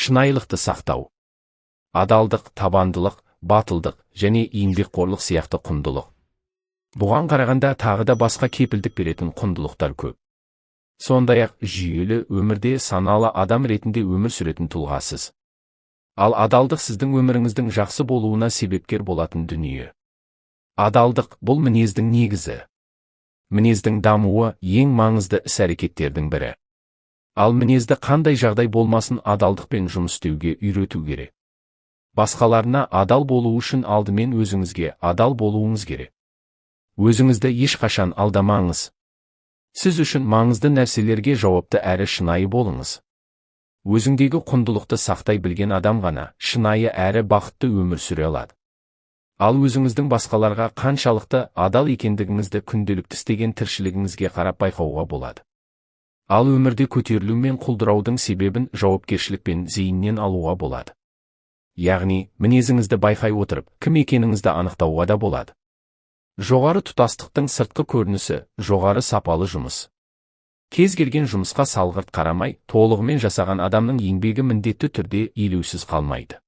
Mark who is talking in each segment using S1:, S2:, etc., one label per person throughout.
S1: шынайылықты сақтау. Адалдық, табандылық, батылдық және еңбекқорлық сияқты құндылық. Бұған қарағанда тағы да басқа кепілдік беретін құндылықтар көп. Сондай-ақ жүйелі өмірде саналы адам ретінде өмір сүретін тұлғасыз. Ал адалдық сіздің өміріңіздің жақсы болуына себепкер болатын дүние. Адалдық бұл мінездің негізі. Мінездің дамуы ең маңызды іс-әрекеттердің бірі. Ал мінезді қандай жағдай болмасын адалдықпен жұмыс істеуге үйрету керек. Басқаларына адал болу үшін алдымен өзіңізге адал болуыңыз керек. Өзіңізді ешқашан алдамаңыз. Сіз үшін маңызды нәрселерге жауапты әрі шынайы болыңыз. Өзіңдегі құндылықты сақтай білген адам ғана шынайы әрі бақытты өмір сүре алады. Ал өзіңіздің басқаларға қаншалықты адал екендігіңізді күнделікті істеген тіршілігіңізге қарап байқауға болады. Ал өмірде көтерілу мен құлдыраудың себебін жауапкершілік пен зейіннен алуға болады. Яғни, мінезіңізді байқай отырып, кім екеніңізді анықтауға да болады. Жоғары тұтастықтың сыртқы көрінісі жоғары сапалы жұмыс. Кез келген жұмысқа салғырт қарамай, толығымен жасаған адамның еңбегі міндетті түрде елеусіз қалмайды.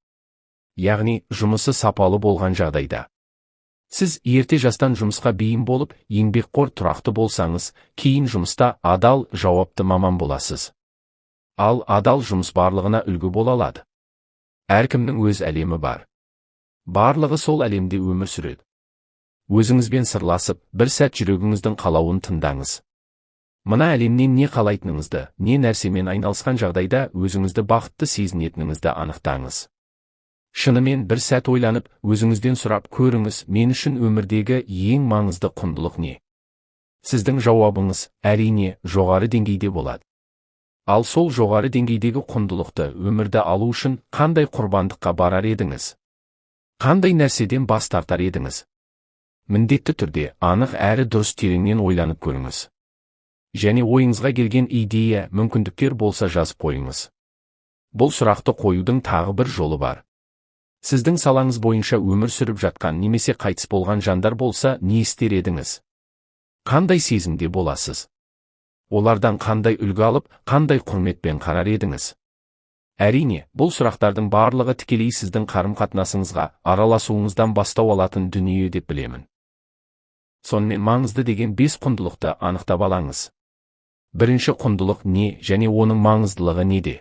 S1: Яғни, жұмысы сапалы болған жағдайда. Сіз ерте жастан жұмысқа бейім болып, еңбекқор тұрақты болсаңыз, кейін жұмыста адал, жауапты маман боласыз. Ал адал жұмыс барлығына үлгі бола алады. Әркімнің өз әлемі бар. Барлығы сол әлемде өмір сүреді. Өзіңізбен сырласып, бір сәт жүрегіңіздің қалауын тыңдаңыз. Мына әлемнен не қалайтыныңызды, не нәрсемен айналысқан жағдайда өзіңізді бақытты сезінетініңізді анықтаңыз. Шынымен бір сәт ойланып, өзіңізден сұрап көріңіз, мен үшін өмірдегі ең маңызды құндылық не? Сіздің жауабыңыз, әрине, жоғары деңгейде болады. Ал сол жоғары деңгейдегі құндылықты өмірді алу үшін қандай құрбандыққа барар едіңіз? Қандай нәрседен бас тартар едіңіз? Міндетті түрде анық әрі дұрыс тереңнен ойланып көріңіз. Және ойыңызға келген идея, мүмкіндіктер болса жазып қойыңыз. Бұл сұрақты қоюдың тағы бір жолы бар. Сіздің салаңыз бойынша өмір сүріп жатқан немесе қайтыс болған жандар болса, не істер едіңіз? Қандай сезімде боласыз? Олардан қандай үлгі алып, қандай құрметпен қарар едіңіз? Әрине, бұл сұрақтардың барлығы тікелей сіздің қарым-қатынасыңызға, араласуыңыздан бастау алатын дүние деп білемін. Сонымен маңызды деген 5 құндылықты анықтап алаңыз. Бірінші құндылық не және оның маңыздылығы неде?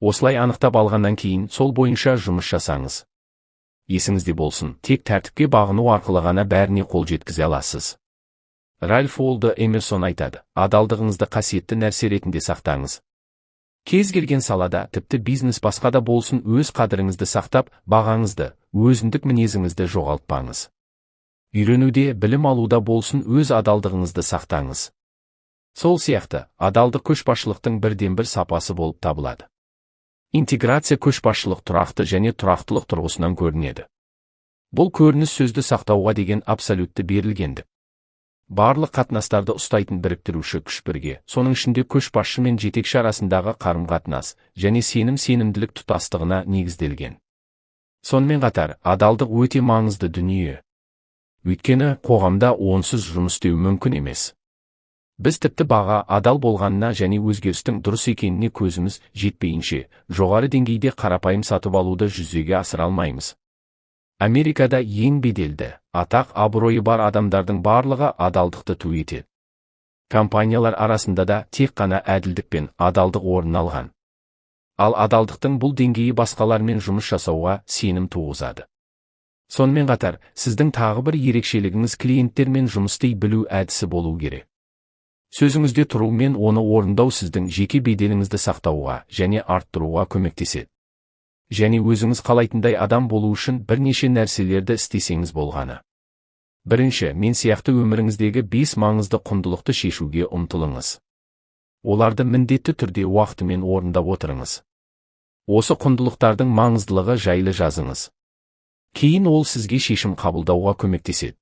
S1: Осылай анықтап алғаннан кейін сол бойынша жұмыс жасаңыз. Есіңізде болсын, тек тәртіпке бағыну арқылы ғана бәріне қол жеткізе аласыз. Ральф Уолдо Эмерсон айтады, адалдығыңызды қасиетті нәрсе ретінде сақтаңыз. Кез келген салада, тіпті бизнес басқа да болсын, өз қадіріңізді сақтап, бағаңызды, өзіндік мінезіңізді жоғалтпаңыз. Үйренуде, білім алуда болсын, өз адалдығыңызды сақтаңыз. Сол сияқты, адалдық көшбасшылықтың бірден-бір сапасы болып табылады. Интеграция көшбасшылық тұрақты және тұрақтылық тұрғысынан көрінеді. Бұл көрініс сөзді сақтауға деген абсолютті берілгендік. Барлық қатынастарды ұстайтын біріктіруші күш бірге, соның ішінде көшбасшы мен жетекші арасындағы қарым-қатынас және сенім-сенімділік тұтастығына негізделген. Сонымен қатар, адалдық өте маңызды дүние. Өйткені қоғамда онсыз жұмыс істеу мүмкін емес. Біз тіпті баға адал болғанына және өзгерістің дұрыс екеніне көзіміз жетпейінше, жоғары деңгейде қарапайым сатып алуды жүзеге асыра алмаймыз. Америкада ең беделді, атақ абыройы бар адамдардың барлығы адалдықты ту етеді. Компаниялар арасында да тек қана әділдік пен адалдық орын алған. Ал адалдықтың бұл деңгейі басқалармен жұмыс жасауға сенім туғызады. Сонымен қатар, сіздің тағы бір ерекшелігіңіз клиенттермен жұмыс істей білу әдісі болу керек. Сөзіңізде тұру мен оны орындау сіздің жеке беделіңізді сақтауға және арттыруға көмектеседі. Және өзіңіз қалайтындай адам болу үшін бірнеше нәрселерді істесеңіз болғаны. Бірінші, мен сияқты өміріңіздегі 5 маңызды құндылықты шешуге ұмтылыңыз. Оларды міндетті түрде уақытымен орындап отырыңыз. Осы құндылықтардың маңыздылығы жайлы жазыңыз. Кейін ол сізге шешім қабылдауға көмектеседі.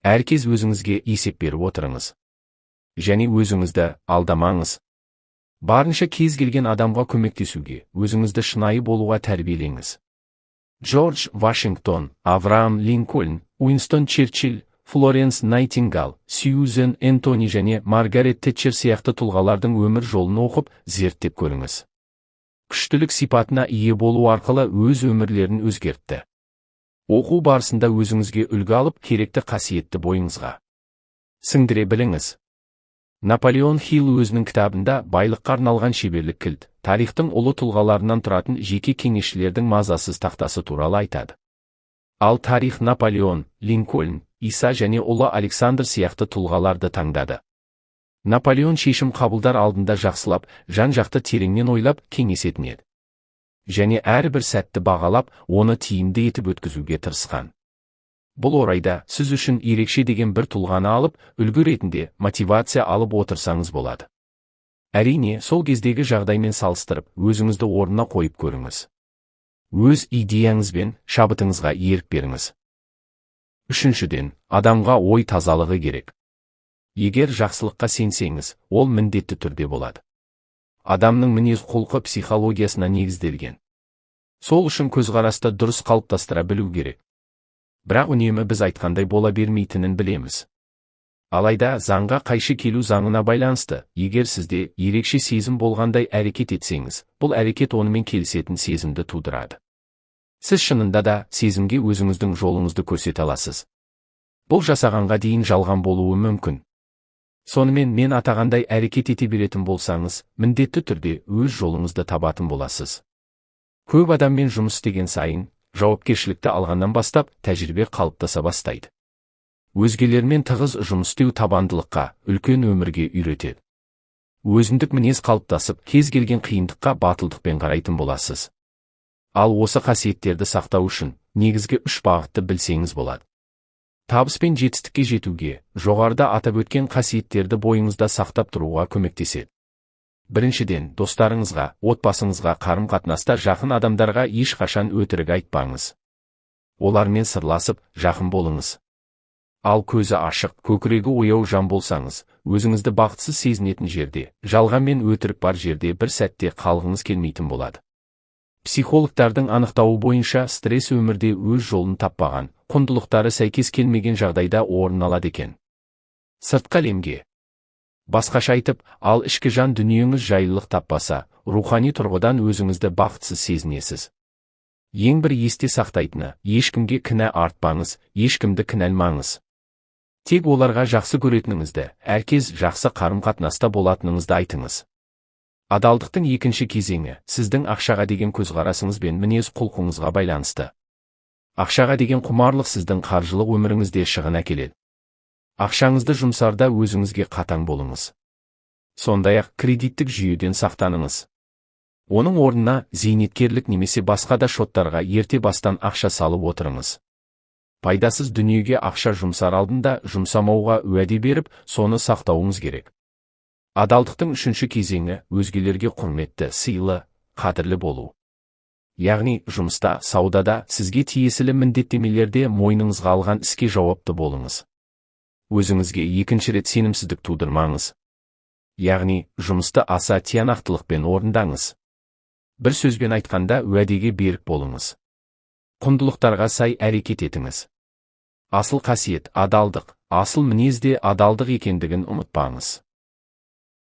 S1: Әркез өзіңізге есеп беріп отырыңыз. Және өзіңізді алдамаңыз. Барынша кез келген адамға көмектесуге, өзіңізді шынайы болуға тәрбиелеңіз. Джордж Вашингтон, Авраам Линкольн, Уинстон Черчилль, Флоренс Найтингал, Сьюзен Энтони және Маргарет Тэтчер сияқты тұлғалардың өмір жолын оқып, зерттеп көріңіз. күштілік сипатына ие болу арқылы өз өмірлерін өзгертті. Оқу барысында өзіңізге үлгі алып, керекті қасиетті бойыңызға сіңдіре біліңіз. Наполеон Хилл өзінің кітабында байлыққа арналған шеберлік кілт, тарихтың ұлы тұлғаларынан тұратын жеке кеңесшілердің мазасыз тақтасы туралы айтады. Ал тарих Наполеон, Линкольн, Иса және ұлы Александр сияқты тұлғаларды таңдады. Наполеон шешім қабылдар алдында жақсылап, жан-жақты тереңнен ойлап, кеңесетін еді. Және әрбір сәтті бағалап, оны тиімді етіп өткізуге тырысқан. Бұл орайда сіз үшін ерекше деген бір тұлғаны алып, үлгі ретінде мотивация алып отырсаңыз болады. Әрине, сол кездегі жағдаймен салыстырып, өзіңізді орнына қойып көріңіз. Өз идеяңыз бен шабытыңызға ерік беріңіз. Үшіншіден, адамға ой тазалығы керек. Егер жақсылыққа сенсеңіз, ол міндетті түрде болады. Адамның мінез-құлқы психологиясына негізделген. Сол үшін көзқарасты дұрыс қалыптастыра білу керек. Бірақ үнемі біз айтқандай бола бермейтінін білеміз. Алайда заңға қайшы келу заңына байланысты, егер сізде ерекше сезім болғандай әрекет етсеңіз, бұл әрекет онымен келісетін сезімді тудырады. Сіз шынында да сезімге өзіңіздің жолыңызды көрсете аласыз. Бұл жасағанға дейін жалған болуы мүмкін. Сонымен мен атағандай әрекет ете беретін болсаңыз, міндетті түрде өз жолыңызды табатын боласыз. Көп адаммен жұмыс істеген сайын, жауапкершілікті алғаннан бастап, тәжірибе қалыптаса бастайды. Өзгелермен тығыз жұмыс істеу табандылыққа, үлкен өмірге үйретеді. Өзіндік мінез қалыптасып, кез келген қиындыққа батылдықпен қарайтын боласыз. Ал осы қасиеттерді сақтау үшін, негізгі 3 бағытты білсеңіз болады. Табыс пен жетістікке жетуге, жоғарыда атап өткен қасиеттерді бойыңызда сақтап тұруға көмектеседі. Біріншіден, достарыңызға, отбасыңызға, қарым-қатынаста жақын адамдарға ешқашан өтірік айтпаңыз. Олармен сырласып, жақын болыңыз. Ал көзі ашық, көкірегі ояу жан болсаңыз, өзіңізді бақытсыз сезінетін жерде, жалған мен өтірік бар жерде бір сәтте қалғыңыз келмейтін болады. Психологтардың анықтауы бойынша стресс өмірде өз жолын таппаған, құндылықтары сәйкес келмеген жағдайда орын алады екен. Сыртқы әлемге басқаша айтып, ал ішкі жан дүниеңіз жайлылық таппаса, рухани тұрғыдан өзіңізді бақытсыз сезінесіз. Ең бір есте сақтайтыны, ешкімге кінә артпаңыз, ешкімді кінәлмаңыз. Тек оларға жақсы көретініңізді, әркез жақсы қарым-қатынаста болатыныңызды айтыңыз. Адалдықтың екінші кезеңі, сіздің ақшаға деген көзқарасыңыз бен мінез-құлқыңызға байланысты. Ақшаға деген құмарлық сіздің қаржылық өміріңізде шығын әкеледі. Ақшаңызды жұмсарда өзіңізге қатаң болыңыз. Сондай-ақ кредиттік жүйеден сақтаныңыз. Оның орнына зейнеткерлік немесе басқа да шоттарға ерте бастан ақша салып отырыңыз. Пайдасыз дүниеге ақша жұмсар алдында жұмсамауға уәде беріп, соны сақтауыңыз керек. Адалдықтың үшінші кезеңі, өзгелерге құрметті, сыйлы, қадірлі болу. Яғни, жұмыста, саудада, сізге тиесілі міндеттемелерде мойныңызға алған іске жауапты болыңыз. Өзіңізге екінші рет сенімсіздік тудырмаңыз. Яғни, жұмысты аса тиянақтылықпен орындаңыз. Бір сөзбен айтқанда уәдеге берік болыңыз. Құндылықтарға сай әрекет етіңіз. Асыл қасиет адалдық, асыл мінезде адалдық екендігін ұмытпаңыз.